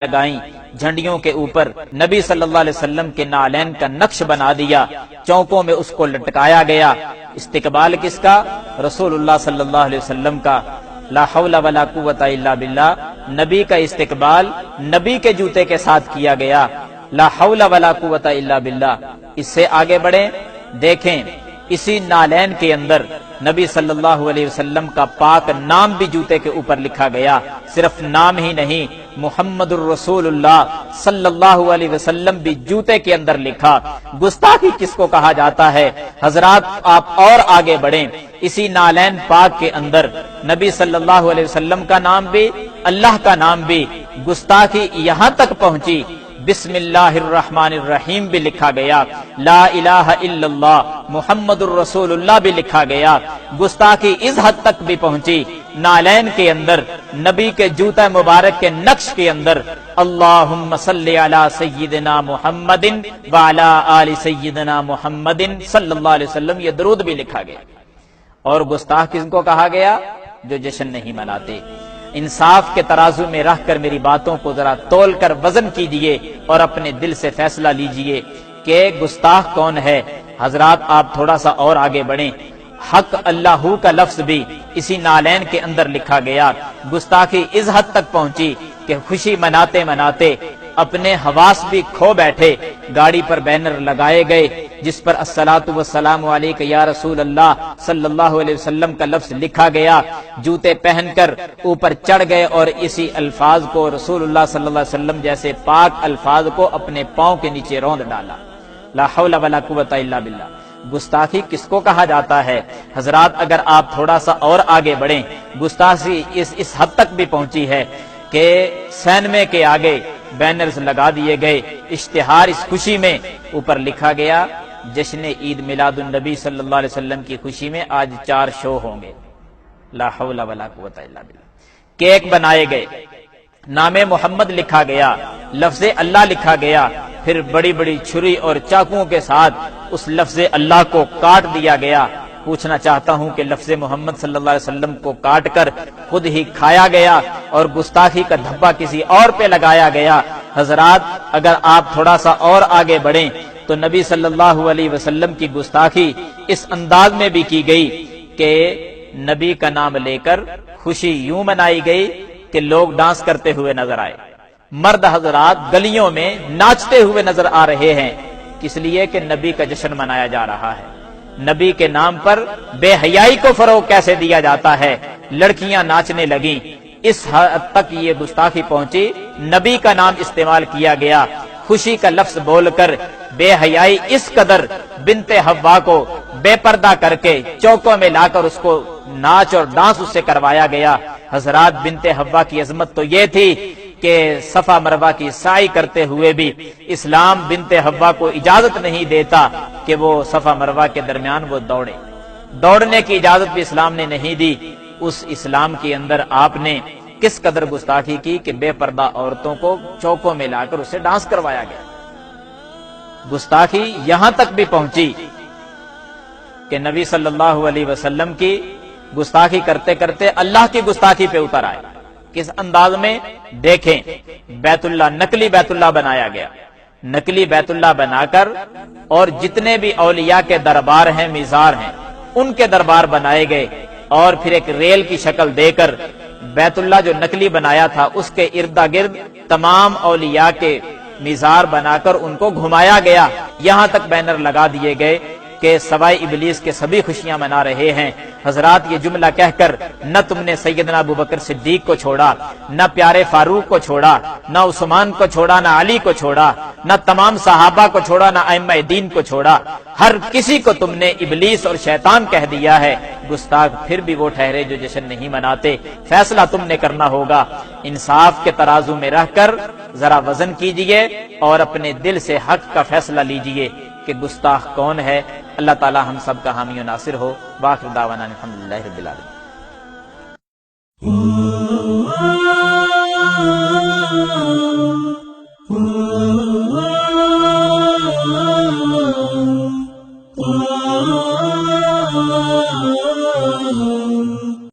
لگائیں، جھنڈیوں کے اوپر نبی صلی اللہ علیہ وسلم کے نالین کا نقش بنا دیا، چوکوں میں اس کو لٹکایا گیا۔ استقبال کس کا؟ رسول اللہ صلی اللہ علیہ وسلم کا۔ لا حول ولا قوت الا باللہ، نبی کا استقبال نبی کے جوتے کے ساتھ کیا گیا۔ لا حول ولا قوت الا باللہ۔ اس سے آگے بڑھیں، دیکھیں اسی نالین کے اندر نبی صلی اللہ علیہ وسلم کا پاک نام بھی جوتے کے اوپر لکھا گیا۔ صرف نام ہی نہیں، محمد الرسول اللہ صلی اللہ علیہ وسلم بھی جوتے کے اندر لکھا۔ گستاخی کس کو کہا جاتا ہے؟ حضرات آپ اور آگے بڑھیں، اسی نالین پاک کے اندر نبی صلی اللہ علیہ وسلم کا نام بھی، اللہ کا نام بھی، گستاخی یہاں تک پہنچی بسم اللہ الرحمن الرحیم بھی لکھا گیا، لا الہ الا اللہ محمد الرسول اللہ بھی لکھا گیا۔ گستاخی اس حد تک بھی پہنچی، نالین کے اندر نبی کے جوتا مبارک کے نقش کے اندر اللہم صلی علی سیدنا محمد وعلی آل سیدنا محمد صلی اللہ علیہ وسلم، یہ درود بھی لکھا گیا۔ اور گستاخ کس کو کہا گیا؟ جو جشن نہیں مناتے۔ انصاف کے ترازو میں رکھ کر میری باتوں کو ذرا تول کر وزن کیجئے اور اپنے دل سے فیصلہ لیجئے کہ گستاخ کون ہے۔ حضرات آپ تھوڑا سا اور آگے بڑھیں، حق اللہ کا لفظ بھی اسی نالین کے اندر لکھا گیا۔ گستاخی اس حد تک پہنچی کہ خوشی مناتے مناتے اپنے حواس بھی کھو بیٹھے، گاڑی پر بینر لگائے گئے جس پر الصلاۃ والسلام علیک یا رسول اللہ صلی اللہ علیہ وسلم کا لفظ لکھا گیا۔ جوتے پہن کر اوپر چڑھ گئے اور اسی الفاظ کو، رسول اللہ صلی اللہ علیہ وسلم جیسے پاک الفاظ کو اپنے پاؤں کے نیچے روند ڈالا۔ لا حول ولا قوت الا باللہ۔ گستاخی کس کو کہا جاتا ہے؟ حضرات اگر آپ تھوڑا سا اور آگے بڑھیں، گستاخی اس حد تک بھی پہنچی ہے کہ سینمے کے آگے بینرز لگا دیے گئے، اشتہار اس خوشی میں اوپر لکھا گیا جشن عید میلاد النبی صلی اللہ علیہ وسلم کی خوشی میں آج 4 شو ہوں گے۔ لا حول ولا قوت الا باللہ۔ کیک بنائے گئے، نام محمد لکھا گیا، لفظ اللہ لکھا گیا، پھر بڑی بڑی چھری اور چاقوؤں کے ساتھ اس لفظ اللہ کو کاٹ دیا گیا۔ پوچھنا چاہتا ہوں کہ لفظ محمد صلی اللہ علیہ وسلم کو کاٹ کر خود ہی کھایا گیا اور گستاخی کا دھبا کسی اور پہ لگایا گیا۔ حضرات اگر آپ تھوڑا سا اور آگے بڑھیں تو نبی صلی اللہ علیہ وسلم کی گستاخی اس انداز میں بھی کی گئی کہ نبی کا نام لے کر خوشی یوں منائی گئی کہ لوگ ڈانس کرتے ہوئے نظر آئے۔ مرد حضرات گلیوں میں ناچتے ہوئے نظر آ رہے ہیں، کس لیے کہ نبی کا جشن منایا جا رہا ہے۔ نبی کے نام پر بے حیائی کو فروغ کیسے دیا جاتا ہے؟ لڑکیاں ناچنے لگیں۔ اس حد تک یہ گستاخی پہنچی، نبی کا نام استعمال کیا گیا، خوشی کا لفظ بول کر بے حیائی اس قدر بنت حوا کو بے پردہ کر کے چوکوں میں لا کر اس کو ناچ اور ڈانس اس سے کروایا گیا۔ حضرات بنت حوا کی عظمت تو یہ تھی کہ صفا مروہ کی سعی کرتے ہوئے بھی اسلام بنت حوا کو اجازت نہیں دیتا کہ وہ صفا مروہ کے درمیان وہ دوڑنے کی اجازت بھی اسلام نے نہیں دی۔ اس اسلام کے اندر آپ نے کس قدر گستاخی کی کہ بے پردہ عورتوں کو چوکوں میں لا کر اسے ڈانس کروایا گیا۔ گستاخی یہاں تک بھی پہنچی کہ نبی صلی اللہ علیہ وسلم کی گستاخی کرتے کرتے اللہ کی گستاخی پہ اتر آئے۔ کس انداز میں؟ دیکھیں، بیت اللہ نقلی بیت اللہ بنایا گیا، نقلی بیت اللہ بنا کر اور جتنے بھی اولیاء کے دربار ہیں، مزار ہیں، ان کے دربار بنائے گئے اور پھر ایک ریل کی شکل دے کر بیت اللہ جو نقلی بنایا تھا اس کے ارد گرد تمام اولیاء کے مزار بنا کر ان کو گھمایا گیا۔ یہاں تک بینر لگا دیے گئے کہ سوائے ابلیس کے سبھی خوشیاں منا رہے ہیں۔ حضرات یہ جملہ کہہ کر نہ تم نے سیدنا ابوبکر صدیق کو چھوڑا، نہ پیارے فاروق کو چھوڑا، نہ عثمان کو چھوڑا، نہ علی کو چھوڑا، نہ تمام صحابہ کو چھوڑا، نہ ائمہ دین کو چھوڑا، ہر کسی کو تم نے ابلیس اور شیطان کہہ دیا ہے۔ گستاخ پھر بھی وہ ٹھہرے جو جشن نہیں مناتے۔ فیصلہ تم نے کرنا ہوگا، انصاف کے ترازو میں رہ کر ذرا وزن کیجئے اور اپنے دل سے حق کا فیصلہ لیجئے کہ گستاخ کون ہے۔ اللہ تعالی ہم سب کا حامی و ناصر ہو۔ باقی دعوانا الحمدللہ رب العالمین۔